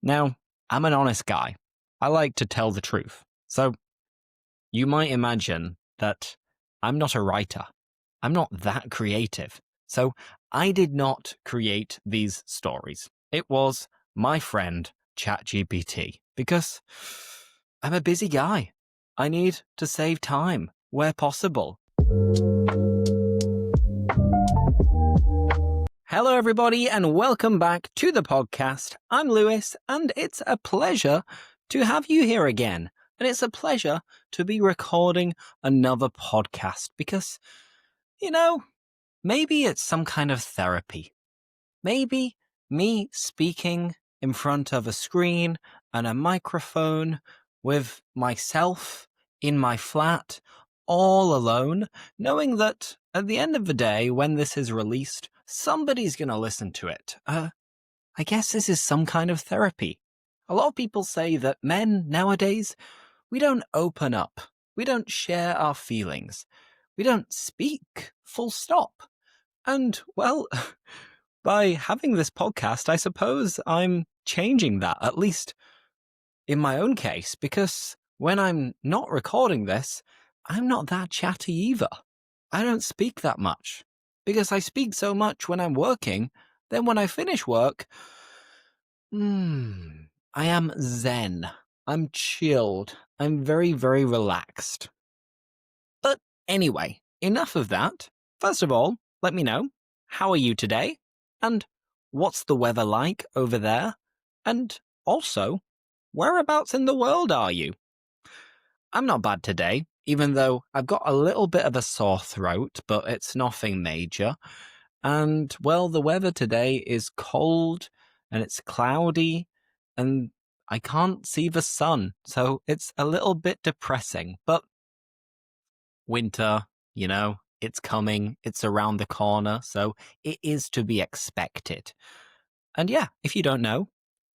Now, I'm an honest guy. I like to tell the truth. So you might imagine that I'm not a writer. I'm not that creative. So I did not create these stories. It was my friend ChatGPT because I'm a busy guy. I need to save time where possible. Hello, everybody, and welcome back to the podcast. I'm Lewis, and it's a pleasure to have you here again. And it's a pleasure to be recording another podcast because, maybe it's some kind of therapy. Maybe me speaking in front of a screen and a microphone with myself in my flat, all alone, knowing that at the end of the day, when this is released, somebody's going to listen to it. I guess this is some kind of therapy. A lot of people say that men nowadays, we don't open up. We don't share our feelings. We don't speak, full stop. And, well, by having this podcast, I suppose I'm changing that, at least in my own case, because when I'm not recording this, I'm not that chatty either. I don't speak that much, because I speak so much when I'm working, then when I finish work, I am zen. I'm chilled. I'm very, very relaxed. But anyway, enough of that. First of all, let me know, how are you today? And what's the weather like over there? And also, whereabouts in the world are you? I'm not bad today, even though I've got a little bit of a sore throat, but it's nothing major. And, well, the weather today is cold and it's cloudy and I can't see the sun, so it's a little bit depressing. But winter, it's coming, it's around the corner, so it is to be expected. And yeah, if you don't know,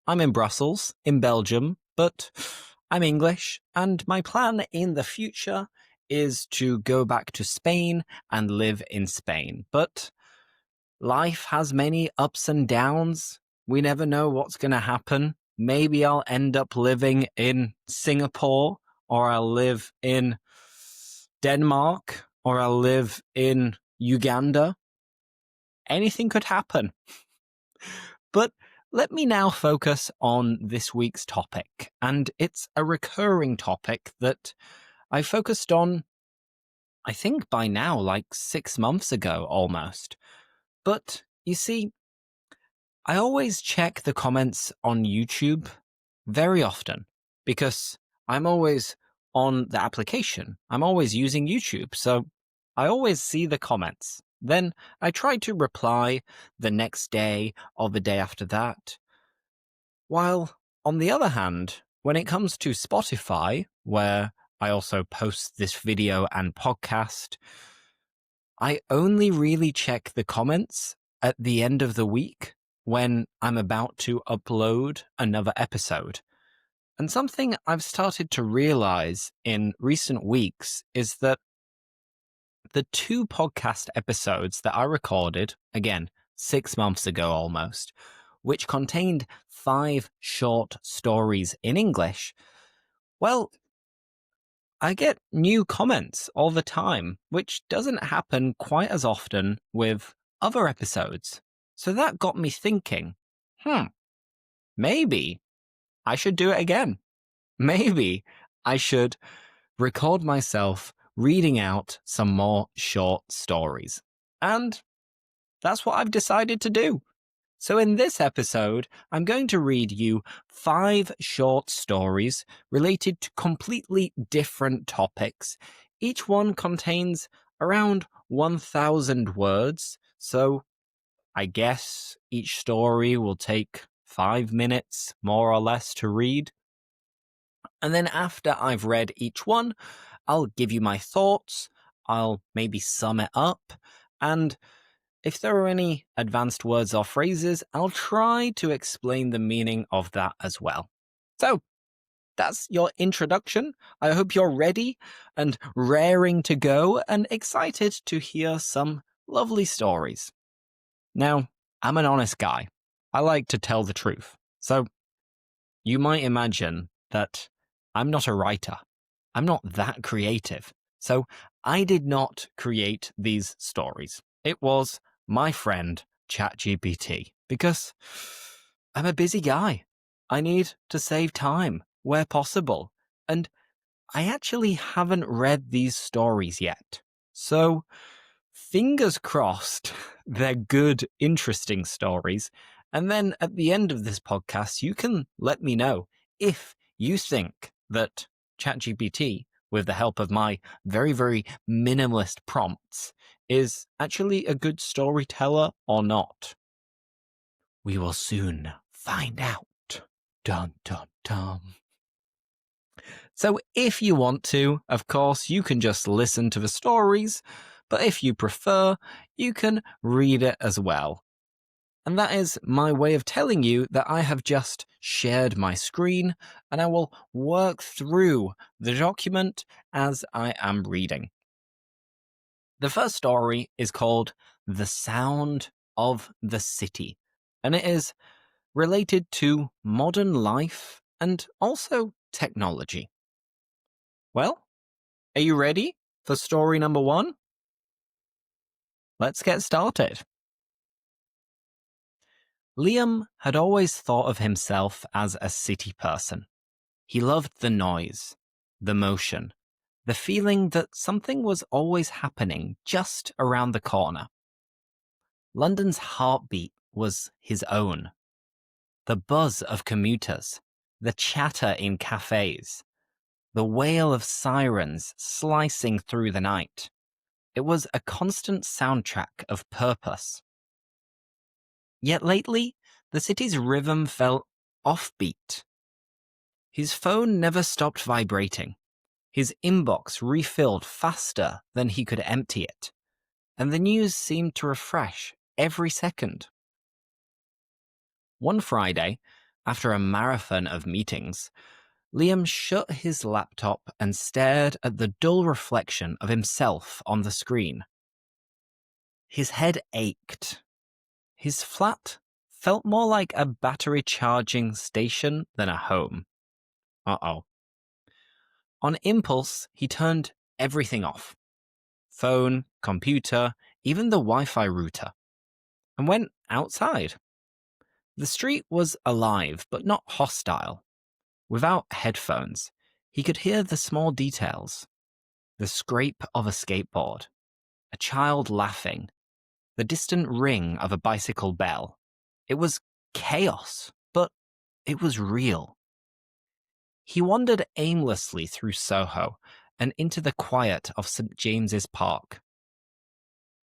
I'm in Brussels, in Belgium, but I'm English, and my plan in the future is to go back to Spain and live in Spain. But life has many ups and downs. We never know what's going to happen. Maybe I'll end up living in Singapore, or I'll live in Denmark, or I'll live in Uganda. Anything could happen. But let me now focus on this week's topic, and it's a recurring topic that I focused on, I think by now, like 6 months ago almost. But you see, I always check the comments on YouTube very often because I'm always on the application. I'm always using YouTube, so I always see the comments. Then I try to reply the next day or the day after that. While, on the other hand, when it comes to Spotify, where I also post this video and podcast, I only really check the comments at the end of the week when I'm about to upload another episode. And something I've started to realize in recent weeks is that the 2 podcast episodes that I recorded, again, 6 months ago almost, which contained 5 short stories in English, well, I get new comments all the time, which doesn't happen quite as often with other episodes. So that got me thinking, maybe I should do it again. Maybe I should record myself reading out some more short stories. And that's what I've decided to do. So in this episode, I'm going to read you 5 short stories related to completely different topics. Each one contains around 1,000 words, so I guess each story will take 5 minutes, more or less, to read. And then after I've read each one, I'll give you my thoughts, I'll maybe sum it up, and if there are any advanced words or phrases, I'll try to explain the meaning of that as well. So, that's your introduction. I hope you're ready and raring to go and excited to hear some lovely stories. Now, I'm an honest guy. I like to tell the truth. So, you might imagine that I'm not a writer. I'm not that creative. So I did not create these stories. It was my friend ChatGPT because I'm a busy guy. I need to save time where possible. And I actually haven't read these stories yet. So fingers crossed they're good, interesting stories. And then at the end of this podcast, you can let me know if you think that ChatGPT, with the help of my very, very minimalist prompts, is actually a good storyteller or not. We will soon find out. Dun, dun, dun. So if you want to, of course, you can just listen to the stories, but if you prefer, you can read it as well. And that is my way of telling you that I have just shared my screen and I will work through the document as I am reading. The first story is called The Sound of the City, and it is related to modern life and also technology. Well, are you ready for story number 1? Let's get started. Liam had always thought of himself as a city person. He loved the noise, the motion, the feeling that something was always happening just around the corner. London's heartbeat was his own. The buzz of commuters, the chatter in cafes, the wail of sirens slicing through the night. It was a constant soundtrack of purpose. Yet lately, the city's rhythm felt offbeat. His phone never stopped vibrating. His inbox refilled faster than he could empty it, and the news seemed to refresh every second. One Friday, after a marathon of meetings, Liam shut his laptop and stared at the dull reflection of himself on the screen. His head ached. His flat felt more like a battery charging station than a home. Uh-oh. On impulse, he turned everything off. Phone, computer, even the Wi-Fi router, and went outside. The street was alive, but not hostile. Without headphones, he could hear the small details. The scrape of a skateboard, a child laughing, the distant ring of a bicycle bell. It was chaos, but it was real. He wandered aimlessly through Soho and into the quiet of St. James's Park.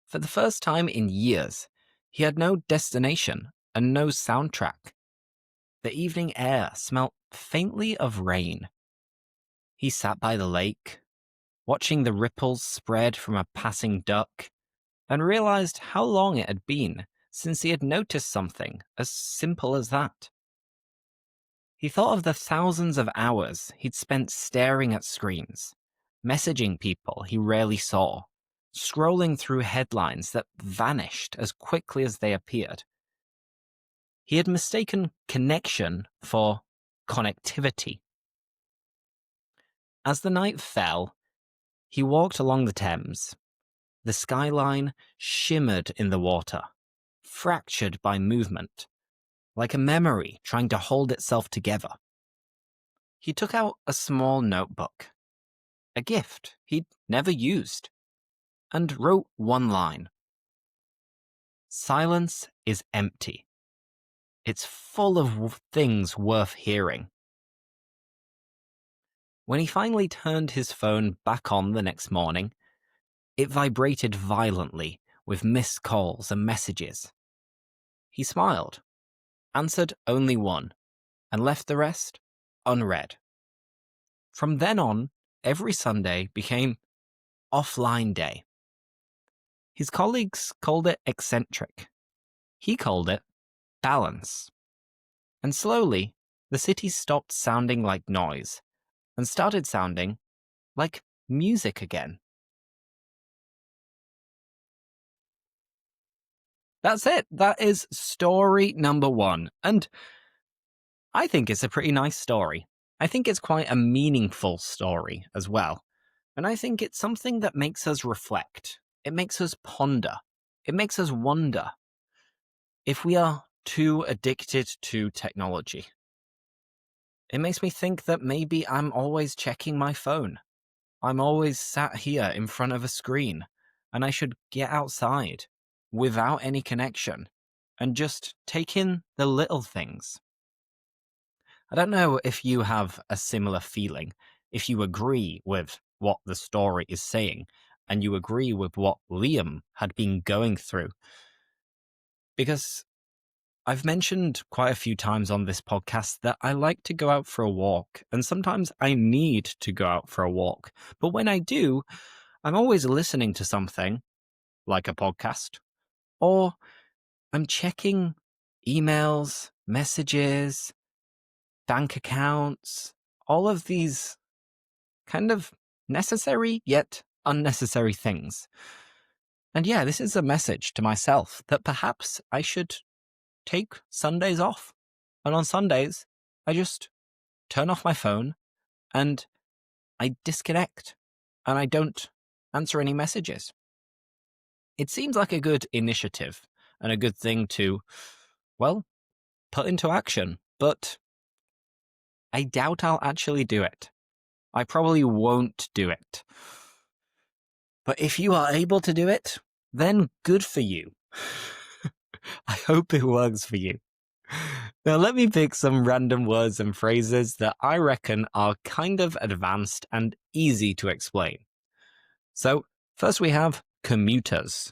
For the first time in years, he had no destination and no soundtrack. The evening air smelt faintly of rain. He sat by the lake, watching the ripples spread from a passing duck, and realized how long it had been since he had noticed something as simple as that. He thought of the thousands of hours he'd spent staring at screens, messaging people he rarely saw, scrolling through headlines that vanished as quickly as they appeared. He had mistaken connection for connectivity. As the night fell, he walked along the Thames. The skyline shimmered in the water, fractured by movement, like a memory trying to hold itself together. He took out a small notebook, a gift he'd never used, and wrote one line. Silence is empty. It's full of things worth hearing. When he finally turned his phone back on the next morning, it vibrated violently with missed calls and messages. He smiled, answered only one, and left the rest unread. From then on, every Sunday became offline day. His colleagues called it eccentric. He called it balance. And slowly, the city stopped sounding like noise and started sounding like music again. That's it. That is story number 1. And I think it's a pretty nice story. I think it's quite a meaningful story as well. And I think it's something that makes us reflect. It makes us ponder. It makes us wonder if we are too addicted to technology. It makes me think that maybe I'm always checking my phone. I'm always sat here in front of a screen, and I should get outside without any connection and just take in the little things. I don't know if you have a similar feeling, if you agree with what the story is saying, and you agree with what Liam had been going through. Because I've mentioned quite a few times on this podcast that I like to go out for a walk, and sometimes I need to go out for a walk. But when I do, I'm always listening to something, like a podcast, or I'm checking emails, messages, bank accounts, all of these kind of necessary yet unnecessary things. And yeah, this is a message to myself that perhaps I should take Sundays off. And on Sundays, I just turn off my phone and I disconnect and I don't answer any messages. It seems like a good initiative and a good thing to, well, put into action, but I doubt I'll actually do it. I probably won't do it. But if you are able to do it, then good for you. I hope it works for you. Now, let me pick some random words and phrases that I reckon are kind of advanced and easy to explain. So, first we have commuters.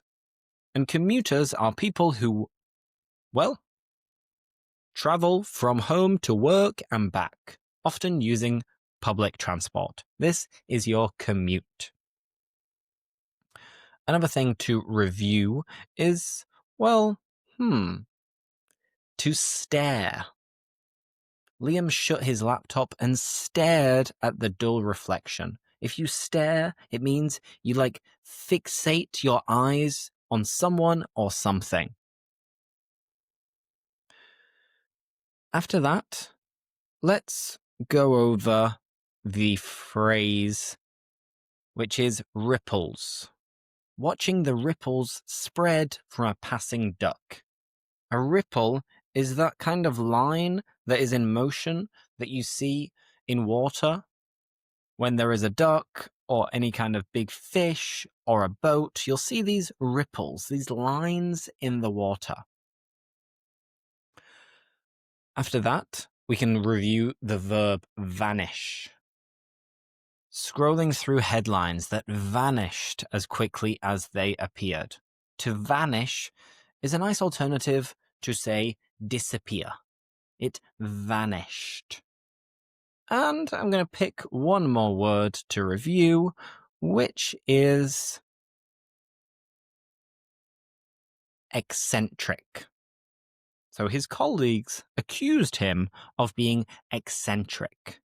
And commuters are people who, well, travel from home to work and back, often using public transport. This is your commute. Another thing to review is, well, to stare. Liam shut his laptop and stared at the dull reflection. If you stare, it means you fixate your eyes on someone or something. After that, let's go over the phrase, which is ripples. Watching the ripples spread from a passing duck. A ripple is that kind of line that is in motion that you see in water when there is a duck or any kind of big fish or a boat. You'll see these ripples, these lines in the water. After that, we can review the verb vanish. Scrolling through headlines that vanished as quickly as they appeared. To vanish is a nice alternative to say disappear. It vanished. And I'm going to pick one more word to review, which is eccentric. So his colleagues accused him of being eccentric.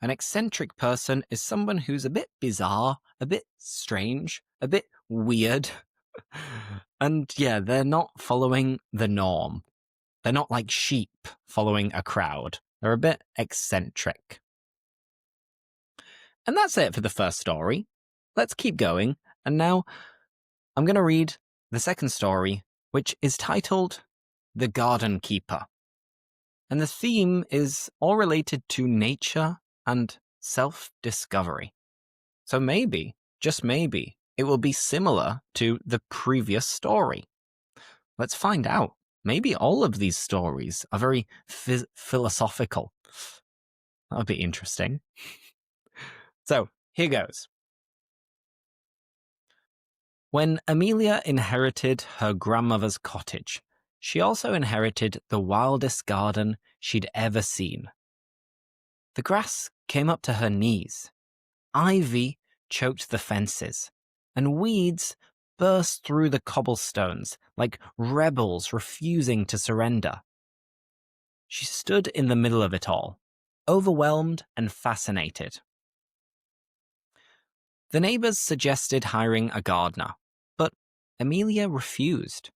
An eccentric person is someone who's a bit bizarre, a bit strange, a bit weird. And yeah, they're not following the norm. They're not like sheep following a crowd. They're a bit eccentric. And that's it for the first story. Let's keep going. And now I'm going to read the second story, which is titled The Garden Keeper. And the theme is all related to nature and self-discovery. So maybe, just maybe, it will be similar to the previous story. Let's find out. Maybe all of these stories are very philosophical. That would be interesting. So, here goes. When Amelia inherited her grandmother's cottage, she also inherited the wildest garden she'd ever seen. The grass came up to her knees. Ivy choked the fences, and weeds burst through the cobblestones like rebels refusing to surrender. She stood in the middle of it all, overwhelmed and fascinated. The neighbors suggested hiring a gardener, but Amelia refused.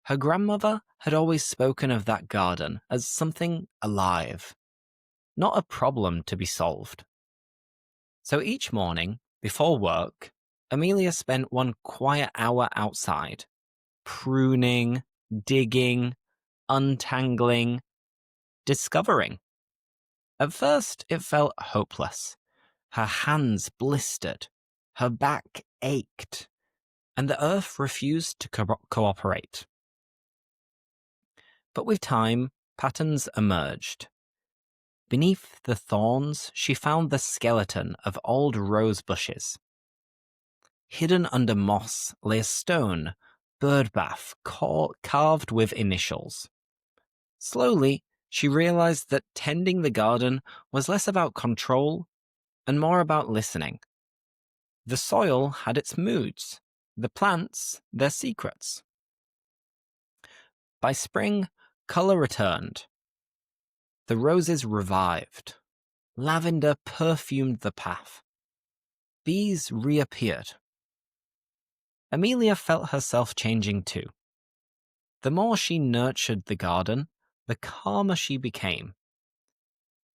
Her grandmother had always spoken of that garden as something alive, not a problem to be solved. So each morning, before work, Amelia spent one quiet hour outside, pruning, digging, untangling, discovering. At first, it felt hopeless. Her hands blistered, her back ached, and the earth refused to cooperate. But with time, patterns emerged. Beneath the thorns, she found the skeleton of old rose bushes. Hidden under moss lay a stone birdbath carved with initials. Slowly, she realized that tending the garden was less about control and more about listening. The soil had its moods, the plants their secrets. By spring, color returned. The roses revived. Lavender perfumed the path. Bees reappeared. Amelia felt herself changing too. The more she nurtured the garden, the calmer she became.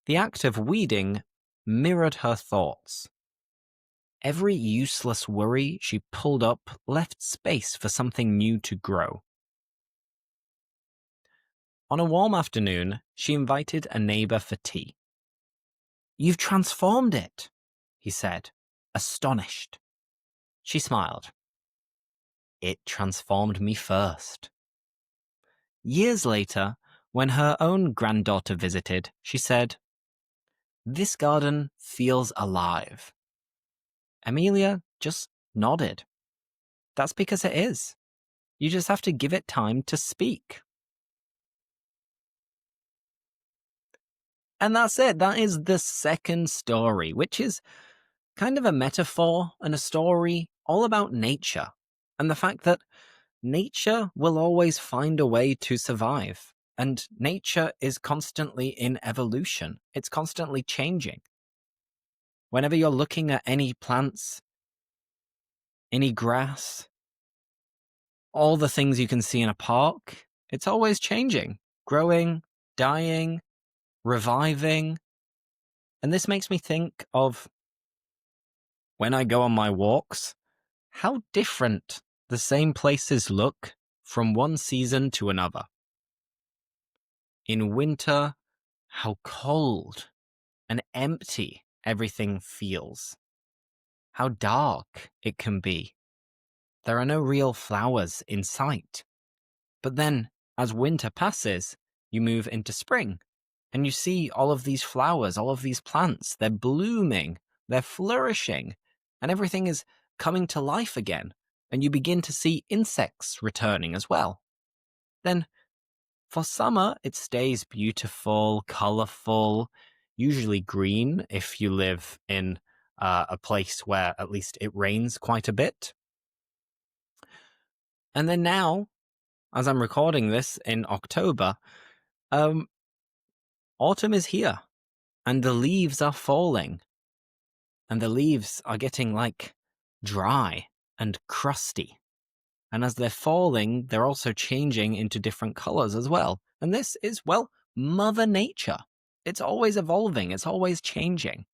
The act of weeding mirrored her thoughts. Every useless worry she pulled up left space for something new to grow. On a warm afternoon, she invited a neighbor for tea. "You've transformed it," he said, astonished. She smiled. "It transformed me first." Years later, when her own granddaughter visited, she said, "This garden feels alive." Amelia just nodded. That's because it is. You just have to give it time to speak. And that's it. That is the second story, which is kind of a metaphor and a story all about nature and the fact that nature will always find a way to survive. And nature is constantly in evolution. It's constantly changing. Whenever you're looking at any plants, any grass, all the things you can see in a park, it's always changing, growing, dying, reviving. And this makes me think of when I go on my walks, how different the same places look from one season to another. In winter, how cold and empty everything feels. How dark it can be. There are no real flowers in sight. But then, as winter passes, you move into spring, and you see all of these flowers, all of these plants, they're blooming, they're flourishing, and everything is coming to life again, and you begin to see insects returning as well. Then, for summer, it stays beautiful, colorful, usually green if you live in a place where at least it rains quite a bit. And then now, as I'm recording this in October, autumn is here, and the leaves are falling, and the leaves are getting like dry and crusty. And as they're falling, they're also changing into different colors as well. And this is, well, Mother Nature. It's always evolving. It's always changing.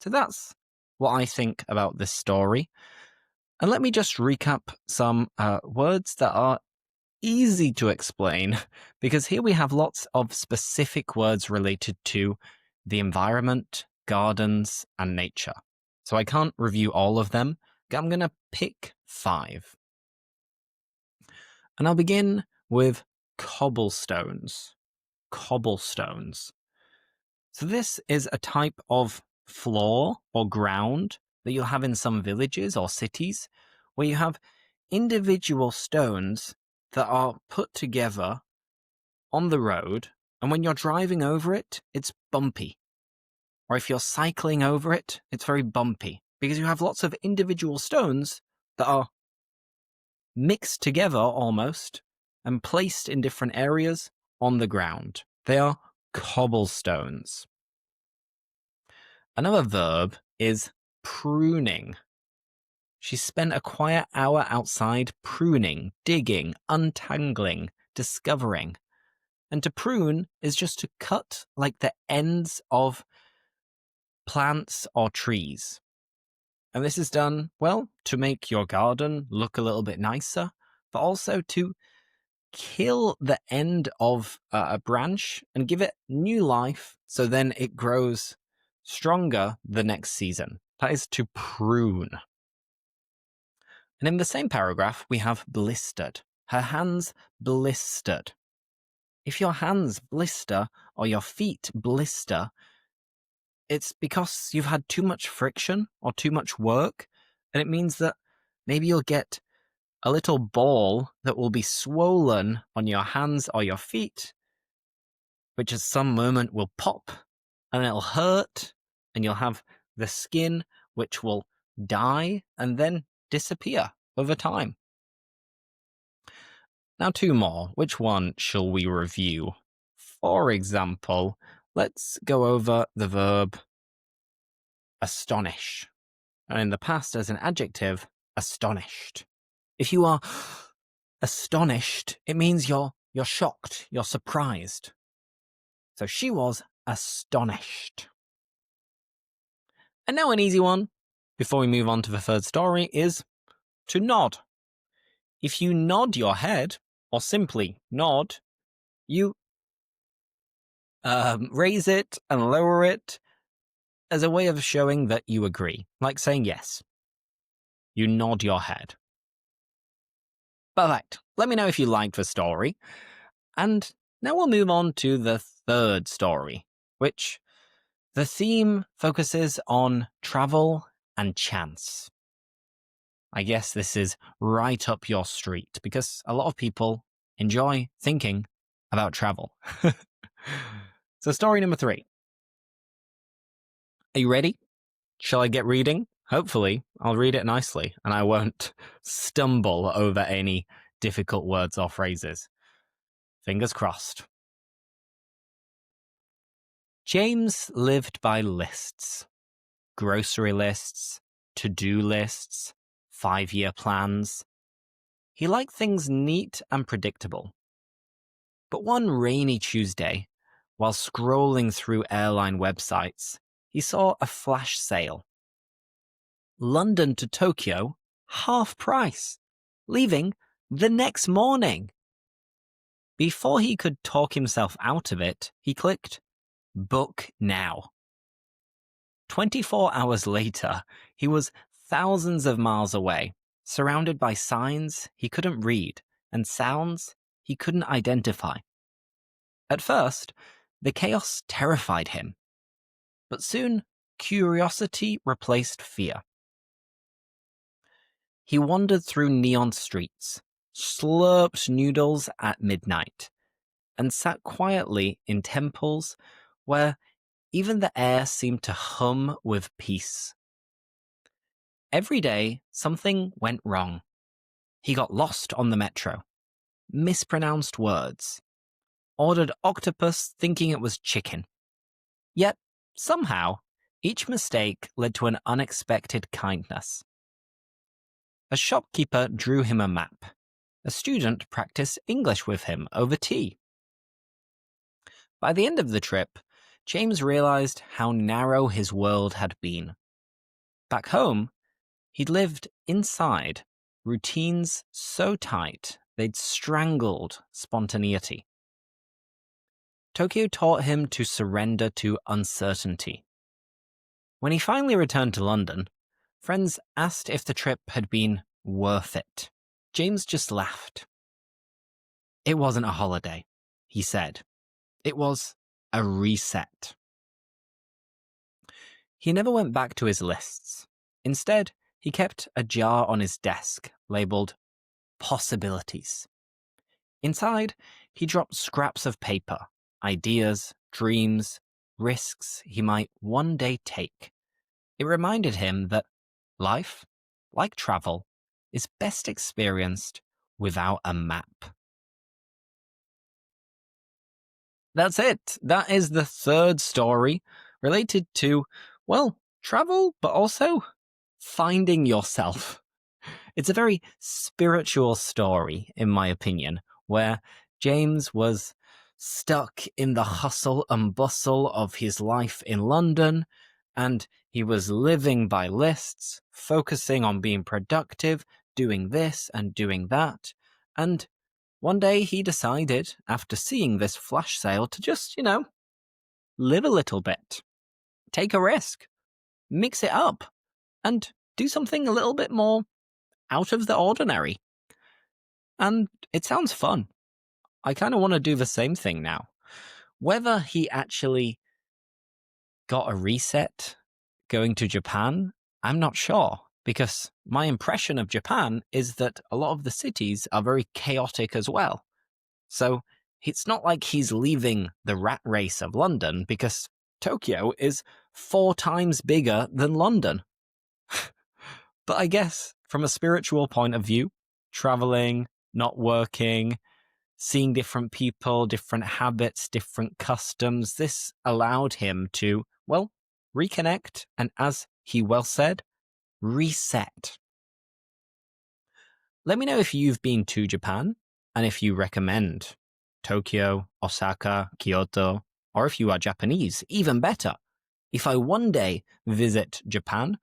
So that's what I think about this story. And let me just recap some words that are easy to explain, because here we have lots of specific words related to the environment, gardens, and nature. So I can't review all of them. I'm going to pick 5. And I'll begin with cobblestones. Cobblestones. So this is a type of floor or ground that you'll have in some villages or cities where you have individual stones that are put together on the road, and when you're driving over it, it's bumpy. Or if you're cycling over it, it's very bumpy because you have lots of individual stones that are mixed together almost and placed in different areas on the ground. They are cobblestones. Another verb is pruning. She spent a quiet hour outside pruning, digging, untangling, discovering. And to prune is just to cut like the ends of plants or trees. And this is done, well, to make your garden look a little bit nicer, but also to kill the end of a branch and give it new life so then it grows stronger the next season. That is to prune. And in the same paragraph, we have blistered. Her hands blistered. If your hands blister or your feet blister, it's because you've had too much friction or too much work, and it means that maybe you'll get a little ball that will be swollen on your hands or your feet, which at some moment will pop, and it'll hurt, and you'll have the skin which will die and then disappear over time. Now 2 more. Which one shall we review? For example, let's go over the verb astonish. And in the past as an adjective, astonished. If you are astonished, it means you're shocked, you're surprised. So she was astonished. And now an easy one, before we move on to the third story, is to nod. If you nod your head, or simply nod, you raise it and lower it as a way of showing that you agree, like saying yes. You nod your head. Perfect. Let me know if you liked the story. And now we'll move on to the third story, which the theme focuses on travel and chance. I guess this is right up your street because a lot of people enjoy thinking about travel. So story number 3. Are you ready? Shall I get reading? Hopefully, I'll read it nicely and I won't stumble over any difficult words or phrases. Fingers crossed. James lived by lists. Grocery lists, to-do lists, 5-year plans. He liked things neat and predictable. But one rainy Tuesday, while scrolling through airline websites, he saw a flash sale. London to Tokyo, half price, leaving the next morning. Before he could talk himself out of it, he clicked, "Book now." 24 hours later, he was thousands of miles away, surrounded by signs he couldn't read and sounds he couldn't identify. At first, the chaos terrified him, but soon curiosity replaced fear. He wandered through neon streets, slurped noodles at midnight, and sat quietly in temples where even the air seemed to hum with peace. Every day, something went wrong. He got lost on the metro, mispronounced words, ordered octopus thinking it was chicken. Yet, somehow, each mistake led to an unexpected kindness. A shopkeeper drew him a map. A student practiced English with him over tea. By the end of the trip, James realized how narrow his world had been. Back home, he'd lived inside routines so tight they'd strangled spontaneity. Tokyo taught him to surrender to uncertainty. When he finally returned to London, friends asked if the trip had been worth it. James just laughed. It wasn't a holiday, he said. It was a reset. He never went back to his lists. Instead, he kept a jar on his desk labeled possibilities. Inside, he dropped scraps of paper, ideas, dreams, risks he might one day take. It reminded him that life, like travel, is best experienced without a map. That's it. That is the third story related to, well, travel, but also finding yourself. It's a very spiritual story, in my opinion, where James was stuck in the hustle and bustle of his life in London, and he was living by lists, focusing on being productive, doing this and doing that, and one day he decided, after seeing this flash sale, to just, live a little bit, take a risk, mix it up, and do something a little bit more out of the ordinary. And it sounds fun. I kind of want to do the same thing now. Whether he actually got a reset going to Japan, I'm not sure, because my impression of Japan is that a lot of the cities are very chaotic as well. So it's not like he's leaving the rat race of London, because Tokyo is 4 times bigger than London. But I guess from a spiritual point of view, traveling, not working, seeing different people, different habits, different customs, this allowed him to, well, reconnect and, as he well said, reset. Let me know if you've been to Japan and if you recommend Tokyo, Osaka, Kyoto, or if you are Japanese, even better. If I one day visit Japan,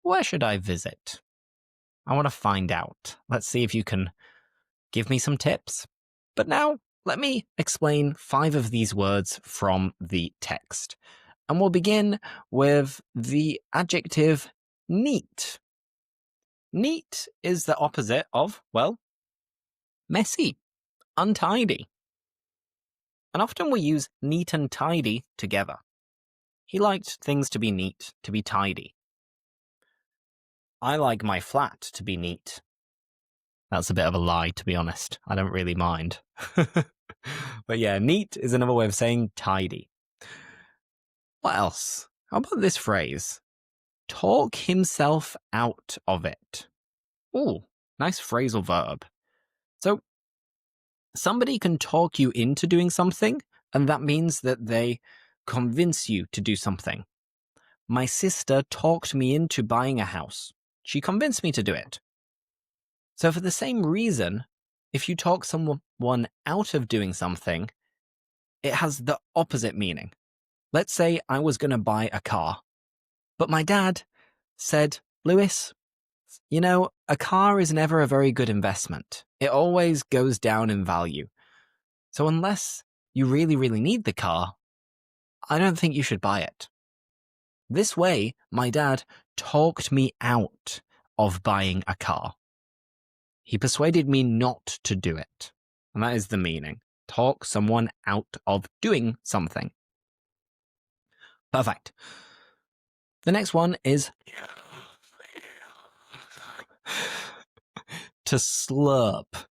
where should I visit? I want to find out. Let's see if you can give me some tips. But now, let me explain 5 of these words from the text. And we'll begin with the adjective neat. Neat is the opposite of, well, messy, untidy. And often we use neat and tidy together. He liked things to be neat, to be tidy. I like my flat to be neat. That's a bit of a lie, to be honest. I don't really mind. But yeah, neat is another way of saying tidy. What else? How about this phrase? Talk himself out of it. Ooh, nice phrasal verb. So, somebody can talk you into doing something, and that means that they convince you to do something. My sister talked me into buying a house. She convinced me to do it. So for the same reason, if you talk someone out of doing something, it has the opposite meaning. Let's say I was going to buy a car, but my dad said, Lewis, a car is never a very good investment. It always goes down in value. So unless you really, really need the car, I don't think you should buy it. This way, my dad talked me out of buying a car. He persuaded me not to do it. And that is the meaning. Talk someone out of doing something. Perfect. The next one is to slurp.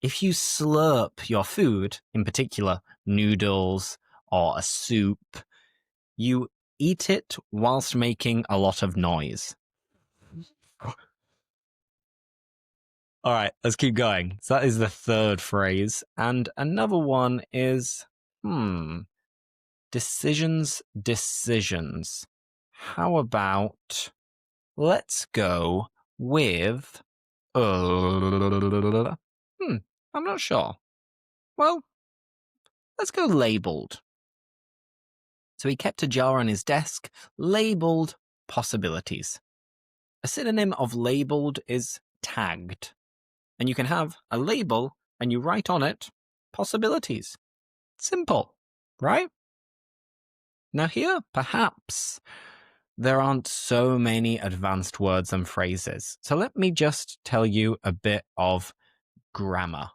If you slurp your food, in particular noodles or a soup, you eat it whilst making a lot of noise. All right, let's keep going. So that is the 3rd phrase. And another one is, decisions. How about, let's go with, I'm not sure. Well, let's go labeled. So he kept a jar on his desk, labeled possibilities. A synonym of labeled is tagged. And you can have a label and you write on it possibilities. Simple, right? Now here, perhaps, there aren't so many advanced words and phrases. So let me just tell you a bit of grammar.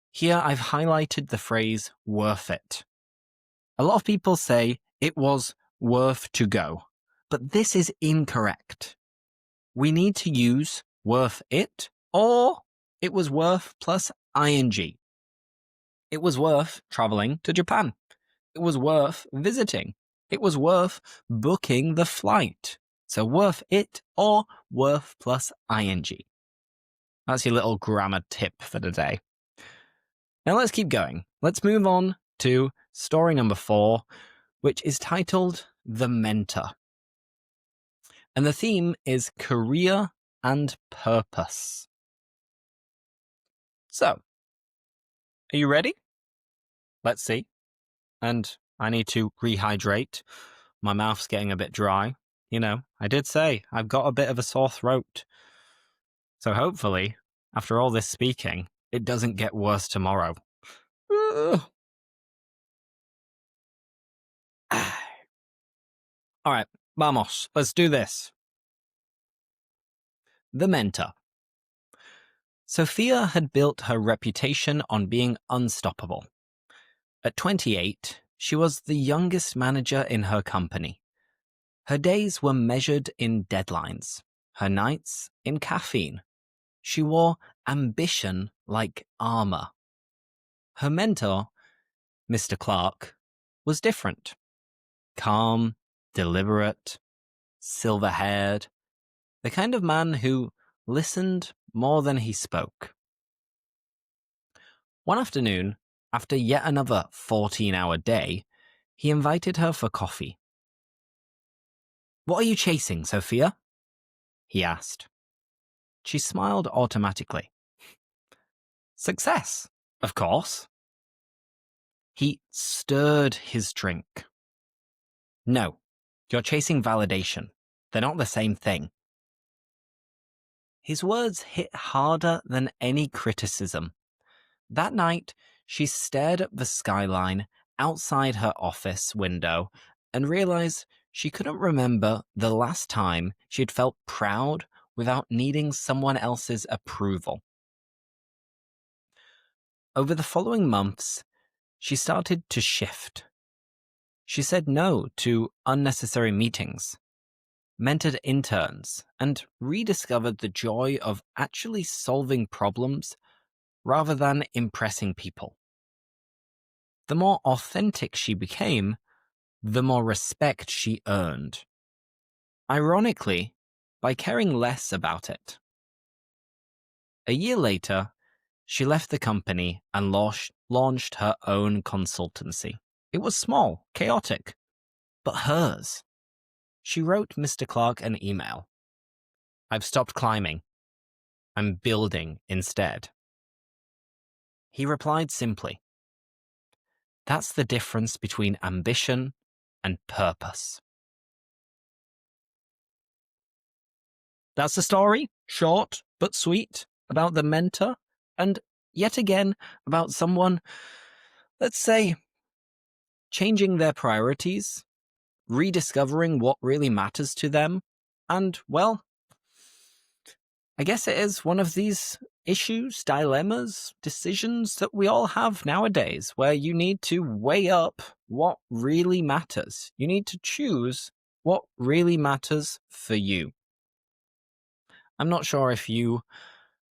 Here I've highlighted the phrase worth it. A lot of people say it was worth to go, but this is incorrect. We need to use worth it or it was worth plus ing. It was worth traveling to Japan. It was worth visiting. It was worth booking the flight. So worth it or worth plus ing. That's your little grammar tip for the day. Now let's keep going. Let's move on to story number 4, which is titled The Mentor. And the theme is career and purpose. So, are you ready? Let's see. And I need to rehydrate. My mouth's getting a bit dry. You know, I did say I've got a bit of a sore throat. So hopefully, after all this speaking, it doesn't get worse tomorrow. Ugh. All right, vamos, let's do this. The mentor. Sophia had built her reputation on being unstoppable. At 28, she was the youngest manager in her company. Her days were measured in deadlines, her nights in caffeine. She wore ambition like armor. Her mentor, Mr. Clark, was different. Calm, deliberate, silver-haired, the kind of man who listened more than he spoke. One afternoon, after yet another 14-hour day, he invited her for coffee. "What are you chasing, Sophia?" he asked. She smiled automatically. "Success, of course." He stirred his drink. "No, you're chasing validation. They're not the same thing." His words hit harder than any criticism. That night, she stared at the skyline outside her office window and realized she couldn't remember the last time she'd felt proud without needing someone else's approval. Over the following months, she started to shift. She said no to unnecessary meetings, mentored interns, and rediscovered the joy of actually solving problems rather than impressing people. The more authentic she became, the more respect she earned. Ironically, by caring less about it. A year later, she left the company and launched her own consultancy. It was small, chaotic, but hers. She wrote Mr. Clark an email. "I've stopped climbing. I'm building instead." He replied simply, "That's the difference between ambition and purpose." That's the story, short but sweet, about the mentor, and yet again about someone, let's say, changing their priorities, rediscovering what really matters to them, and, well, I guess it is one of these issues, dilemmas, decisions that we all have nowadays, where you need to weigh up what really matters. You need to choose what really matters for you. I'm not sure if you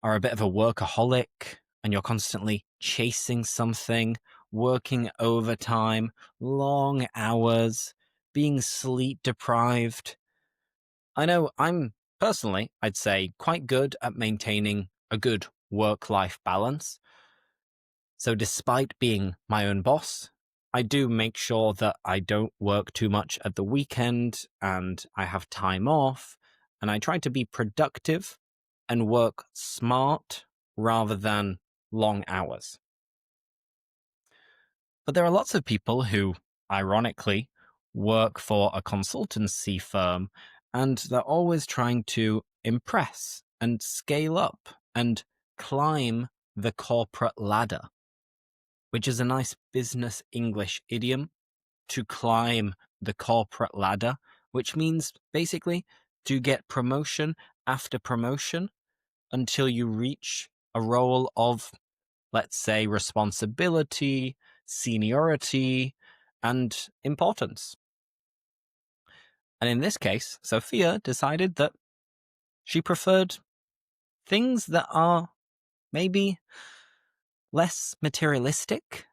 are a bit of a workaholic and you're constantly chasing something, working overtime, long hours, being sleep deprived. I know I'm personally, I'd say, quite good at maintaining a good work-life balance. So despite being my own boss, I do make sure that I don't work too much at the weekend and I have time off, and I try to be productive and work smart rather than long hours. But there are lots of people who, ironically, work for a consultancy firm and they're always trying to impress and scale up and climb the corporate ladder, which is a nice business English idiom, to climb the corporate ladder, which means basically to get promotion after promotion until you reach a role of, let's say, responsibility, seniority, and importance. And in this case, Sophia decided that she preferred things that are maybe less materialistic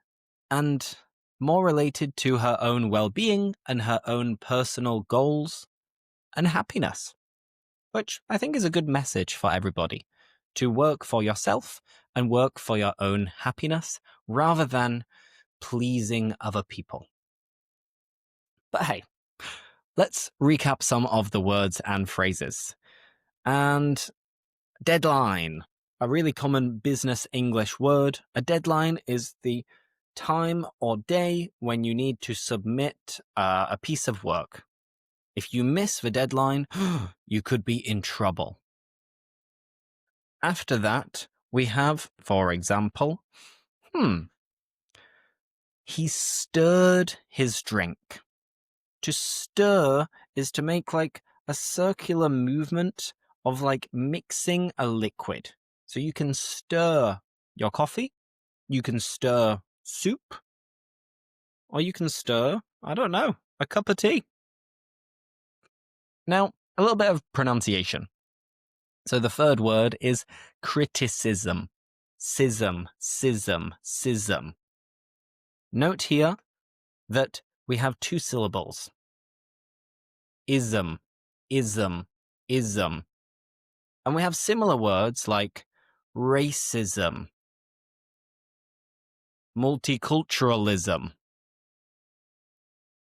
and more related to her own well-being and her own personal goals and happiness, which I think is a good message for everybody, to work for yourself and work for your own happiness rather than pleasing other people. But hey, let's recap some of the words and phrases. And Deadline. A really common business English word. A deadline is the time or day when you need to submit a piece of work. If you miss the deadline, you could be in trouble. After that, we have, for example, he stirred his drink. To stir is to make like a circular movement of like mixing a liquid. So you can stir your coffee, you can stir soup, or you can stir, I don't know, a cup of tea. Now, a little bit of pronunciation. So the third word is criticism. Schism. Note here that we have two syllables. Ism. And we have similar words like racism, multiculturalism,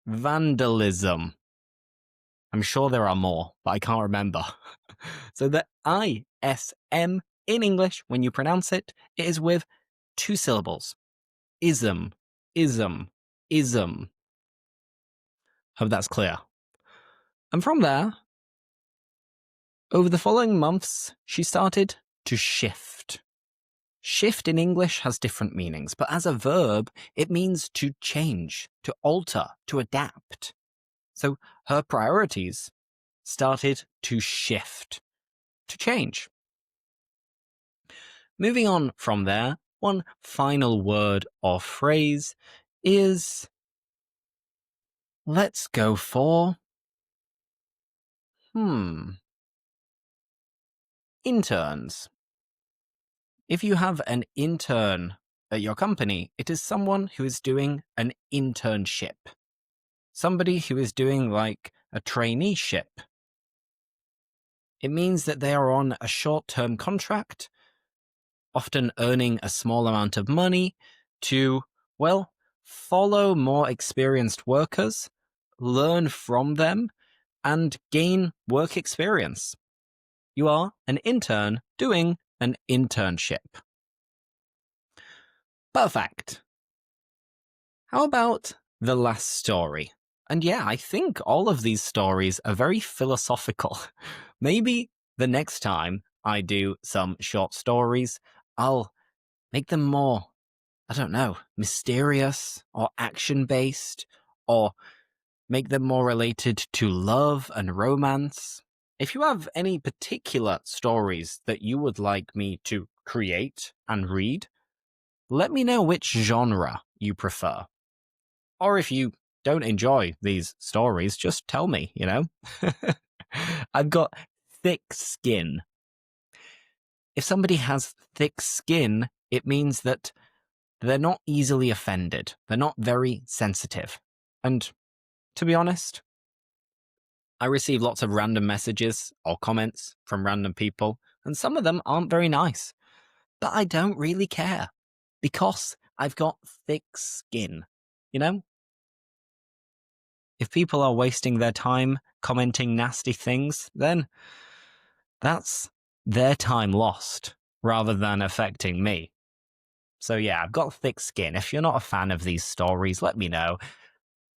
vandalism. I'm sure there are more, but I can't remember. So the ISM in English, when you pronounce it, it is with two syllables. Ism. Hope that's clear. And from there, over the following months, she started to shift. Shift in English has different meanings, but as a verb, it means to change, to alter, to adapt. So her priorities started to shift, to change. Moving on from there, one final word or phrase is, let's go for, interns. If you have an intern at your company, it is someone who is doing an internship. Somebody who is doing like a traineeship. It means that they are on a short-term contract, often earning a small amount of money to, well, follow more experienced workers, learn from them, and gain work experience. You are an intern doing an internship. Perfect. How about the last story? And yeah, I think all of these stories are very philosophical. Maybe the next time I do some short stories, I'll make them more, I don't know, mysterious or action-based, or make them more related to love and romance. If you have any particular stories that you would like me to create and read, let me know which genre you prefer. Or if you don't enjoy these stories, just tell me, you know? I've got thick skin. If somebody has thick skin, it means that they're not easily offended. They're not very sensitive. And to be honest, I receive lots of random messages or comments from random people, and some of them aren't very nice. But I don't really care because I've got thick skin, you know? If people are wasting their time commenting nasty things, then that's their time lost rather than affecting me. So yeah, I've got thick skin. If you're not a fan of these stories, let me know.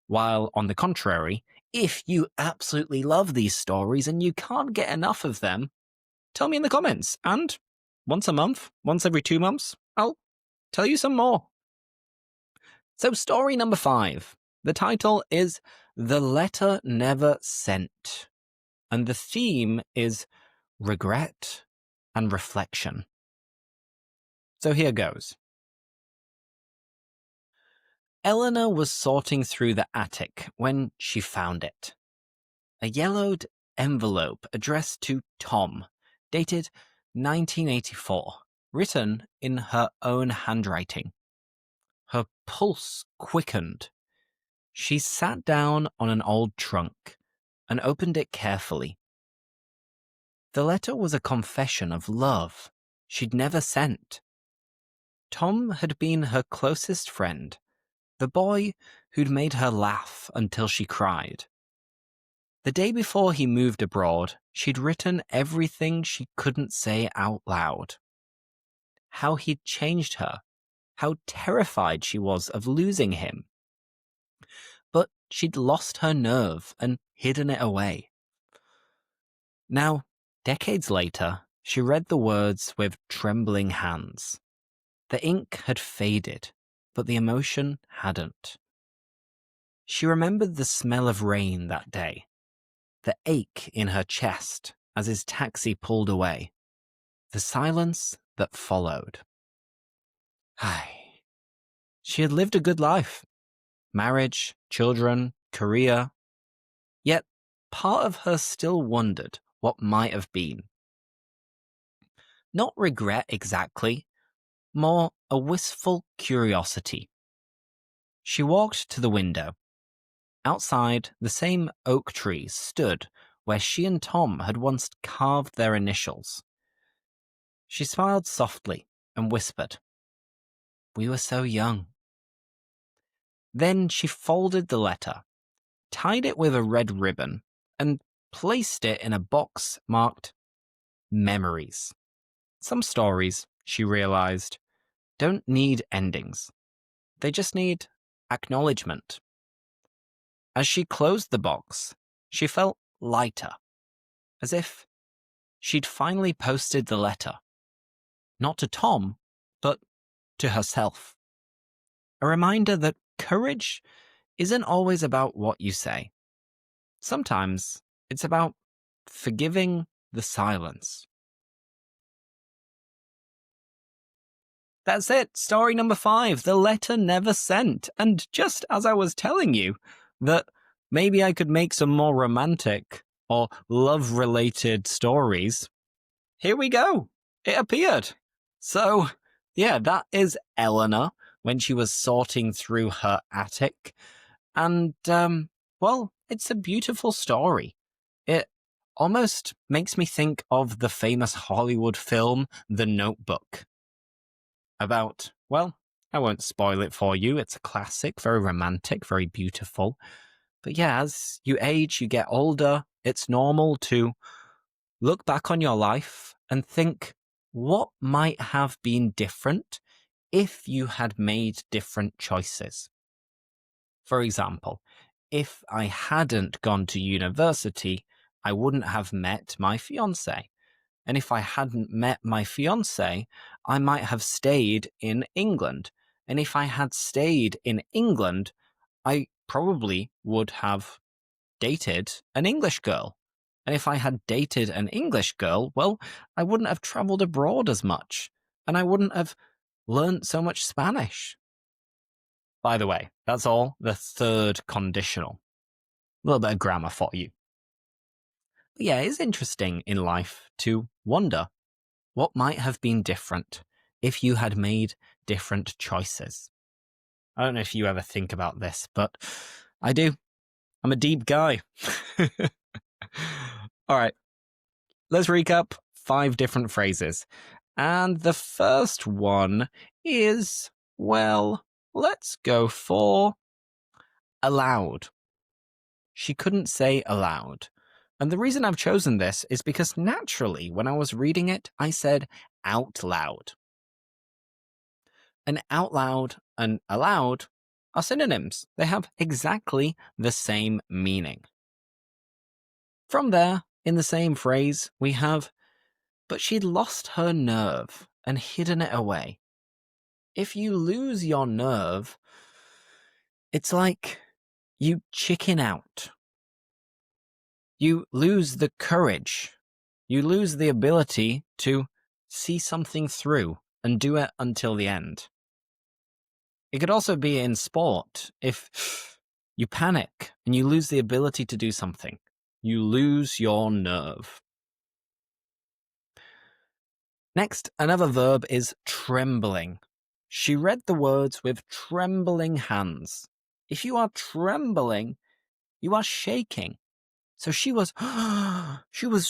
While on the contrary, if you absolutely love these stories and you can't get enough of them, tell me in the comments. And once a month, once every 2 months, I'll tell you some more. So story number 5. The title is The Letter Never Sent. And the theme is regret and reflection. So here goes. Eleanor was sorting through the attic when she found it. A yellowed envelope addressed to Tom, dated 1984, written in her own handwriting. Her pulse quickened. She sat down on an old trunk and opened it carefully. The letter was a confession of love she'd never sent. Tom had been her closest friend, the boy who'd made her laugh until she cried. The day before he moved abroad, she'd written everything she couldn't say out loud. How he'd changed her, how terrified she was of losing him. But she'd lost her nerve and hidden it away. Now, decades later, she read the words with trembling hands. The ink had faded, but the emotion hadn't. She remembered the smell of rain that day, the ache in her chest as his taxi pulled away, the silence that followed. She had lived a good life. Marriage, children, career. Yet part of her still wondered what might have been. Not regret exactly, more a wistful curiosity. She walked to the window. Outside, the same oak tree stood where she and Tom had once carved their initials. She smiled softly and whispered, "We were so young." Then she folded the letter, tied it with a red ribbon, and placed it in a box marked Memories. Some stories, she realized, don't need endings. They just need acknowledgement. As she closed the box, she felt lighter, as if she'd finally posted the letter. Not to Tom, but to herself. A reminder that courage isn't always about what you say. Sometimes it's about forgiving the silence. That's it. Story number 5, The Letter Never Sent. And just as I was telling you that maybe I could make some more romantic or love-related stories, here we go. It appeared. So, yeah, that is Eleanor when she was sorting through her attic. And, well, it's a beautiful story. It almost makes me think of the famous Hollywood film, The Notebook. About, well, I won't spoil it for you. It's a classic, very romantic, very beautiful. But yeah, as you age, you get older, it's normal to look back on your life and think, what might have been different if you had made different choices? For example, if I hadn't gone to university, I wouldn't have met my fiancé. And if I hadn't met my fiancé, I might have stayed in England. And if I had stayed in England, I probably would have dated an English girl. And if I had dated an English girl, well, I wouldn't have traveled abroad as much. And I wouldn't have learnt so much Spanish. By the way, that's all the third conditional. A little bit of grammar for you. But yeah, it's interesting in life to wonder what might have been different if you had made different choices. I don't know if you ever think about this, but I do. I'm a deep guy. All right, let's recap 5 different phrases. And the first one is, well, let's go for aloud. She couldn't say aloud. And the reason I've chosen this is because naturally, when I was reading it, I said out loud. And out loud and aloud are synonyms. They have exactly the same meaning. From there, in the same phrase, we have, but she'd lost her nerve and hidden it away. If you lose your nerve, it's like you chicken out. You lose the courage. You lose the ability to see something through and do it until the end. It could also be in sport. If you panic and you lose the ability to do something, you lose your nerve. Next, another verb is trembling. She read the words with trembling hands. If you are trembling, you are shaking. So she was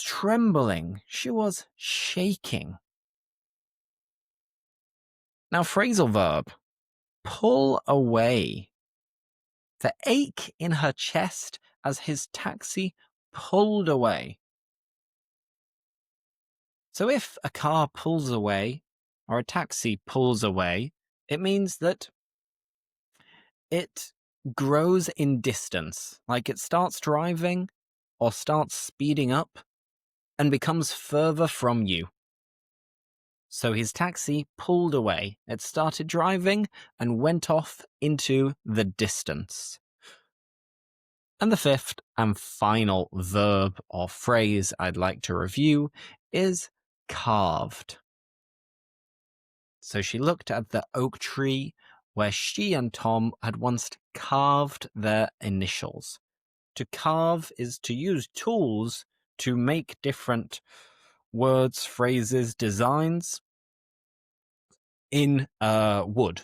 trembling. She was shaking. Now, phrasal verb, pull away. The ache in her chest as his taxi pulled away. So if a car pulls away or a taxi pulls away, it means that it grows in distance. Like it starts driving or starts speeding up and becomes further from you. So his taxi pulled away. It started driving and went off into the distance. And the fifth and final verb or phrase I'd like to review is carved. So she looked at the oak tree where she and Tom had once carved their initials. To carve is to use tools to make different words, phrases, designs in wood.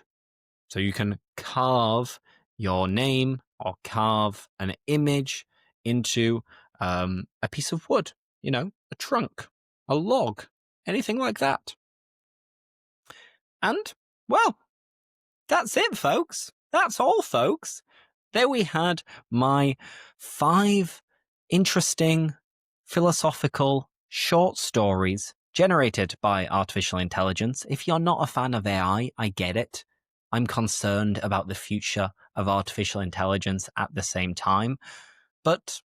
So you can carve your name or carve an image into a piece of wood, a trunk, a log, anything like that. And, well, that's it, folks. That's all, folks. There we had my 5 interesting, philosophical short stories generated by artificial intelligence. If you're not a fan of AI, I get it. I'm concerned about the future of artificial intelligence at the same time. But,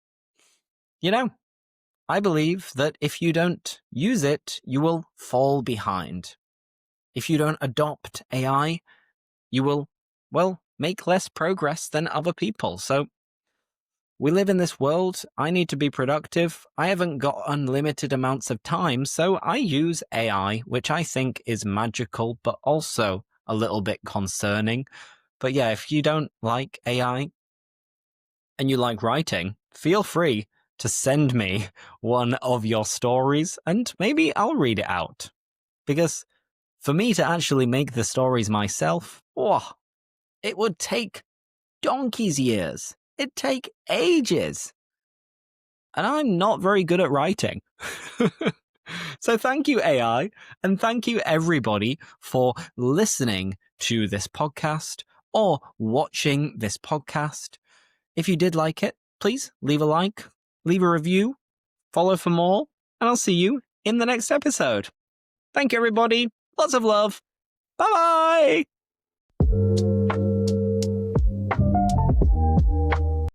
I believe that if you don't use it, you will fall behind. If you don't adopt AI, you will, make less progress than other people. So we live in this world. I need to be productive. I haven't got unlimited amounts of time, so I use AI, which I think is magical, but also a little bit concerning. But yeah, if you don't like AI and you like writing, feel free to send me one of your stories and maybe I'll read it out. Because for me to actually make the stories myself, it would take donkey's years. It'd take ages. And I'm not very good at writing. So thank you, AI, and thank you, everybody, for listening to this podcast or watching this podcast. If you did like it, please leave a like, leave a review, follow for more, and I'll see you in the next episode. Thank you, everybody. Lots of love. Bye-bye.